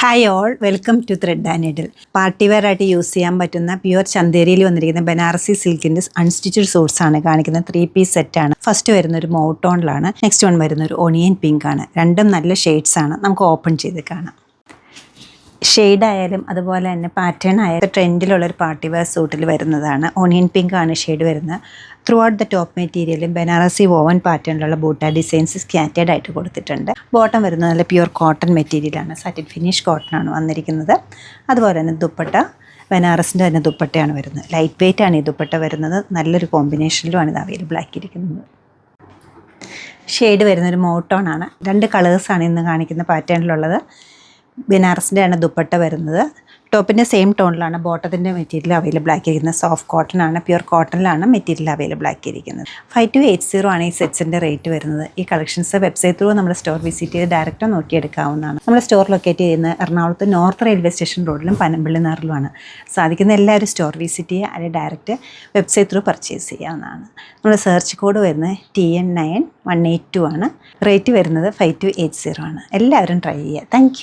Hi all, welcome to thread and needle. Party wear ആയിട്ട് use ചെയ്യാൻ പറ്റുന്ന pure ചന്തേരിയിൽ വന്നിരിക്കുന്ന ബനാറസി സിൽക്കിൻ്റെ അൺസ്റ്റിച്ചഡ് സൂട്ട്സ് ആണ് കാണിക്കുന്നത്. 3 പീസ് സെറ്റാണ്. ഫസ്റ്റ് വരുന്ന ഒരു മൗട്ടോണിലാണ്, നെക്സ്റ്റ് വൺ വരുന്ന ഒരു ഒണിയൻ പിങ്ക് ആണ്. രണ്ടും നല്ല ഷെയ്ഡ്സ് ആണ്. നമുക്ക് ഓപ്പൺ ചെയ്ത് കാണാം. ഷെയ്ഡ് ആയാലും അതുപോലെ തന്നെ പാറ്റേൺ ആയാലും ട്രെൻഡിലുള്ളൊരു പാർട്ടി വെയർ സൂട്ടിൽ വരുന്നതാണ്. ഓണിയൻ പിങ്ക് ആണ് ഷെയ്ഡ് വരുന്നത്. ത്രൂ ഔട്ട് ദ ടോപ്പ് മെറ്റീരിയലും ബനാറസി വോവൻ പാറ്റേണിലുള്ള ബൂട്ട ഡിസൈൻസ് സ്കാറ്റേഡ് ആയിട്ട് കൊടുത്തിട്ടുണ്ട്. ബോട്ടം വരുന്നത് നല്ല പ്യുവർ കോട്ടൺ മെറ്റീരിയലാണ്. സാറ്റിൻ ഫിനിഷ് കോട്ടൺ ആണ് വന്നിരിക്കുന്നത്. അതുപോലെ തന്നെ ദുപ്പട്ട ബനാറസിൻ്റെ തന്നെ ദുപ്പട്ടയാണ് വരുന്നത്. ലൈറ്റ് വെയ്റ്റ് ആണ് ഈ ദുപ്പട്ട വരുന്നത്. നല്ലൊരു കോമ്പിനേഷനിലുമാണ് ഇത് അവൈലബിൾ ആക്കിയിരിക്കുന്നത്. ഷെയ്ഡ് വരുന്നൊരു മോട്ടോൺ ആണ്. 2 കളേഴ്സാണ് ഇന്ന് കാണിക്കുന്ന പാറ്റേണിലുള്ളത്. ബനാറസിൻ്റെ ആണ് ദുപ്പട്ട വരുന്നത്. ടോപ്പിൻ്റെ സെയിം ടോണിലാണ് ബോട്ടത്തിൻ്റെ മെറ്റീരിയൽ അവൈലബിൾ ആക്കിയിരിക്കുന്നത്. സോഫ്റ്റ് കോട്ടൺ ആണ്, പ്യുവർ കോട്ടണിലാണ് മെറ്റീരിയൽ അവൈലബിൾ ആക്കിയിരിക്കുന്നത്. 5280 ആണ് ഈ സെറ്റ്സിൻ്റെ റേറ്റ് വരുന്നത്. ഈ കളക്ഷൻസ് വെബ്സൈറ്റ് ത്രൂ നമ്മുടെ സ്റ്റോർ വിസിറ്റ് ചെയ്ത് ഡയറക്റ്റ് നോക്കിയെടുക്കാവുന്നതാണ്. നമ്മുടെ സ്റ്റോർ ലൊക്കേറ്റ് ചെയ്യുന്നത് എറണാകുളത്ത് നോർത്ത് റെയിൽവേ സ്റ്റേഷൻ റോഡിലും പനമ്പള്ളി നാറിലുമാണ്. സാധിക്കുന്ന എല്ലാവരും സ്റ്റോർ വിസിറ്റ് ചെയ്യുക, അല്ലെങ്കിൽ ഡയറക്റ്റ് വെബ്സൈറ്റ് ത്രൂ പർച്ചേസ് ചെയ്യാവുന്നതാണ്. നമ്മുടെ സെർച്ച് കോഡ് വരുന്നത് TN9182 ആണ്. റേറ്റ് വരുന്നത് 5280 ആണ്. എല്ലാവരും ട്രൈ ചെയ്യുക. താങ്ക്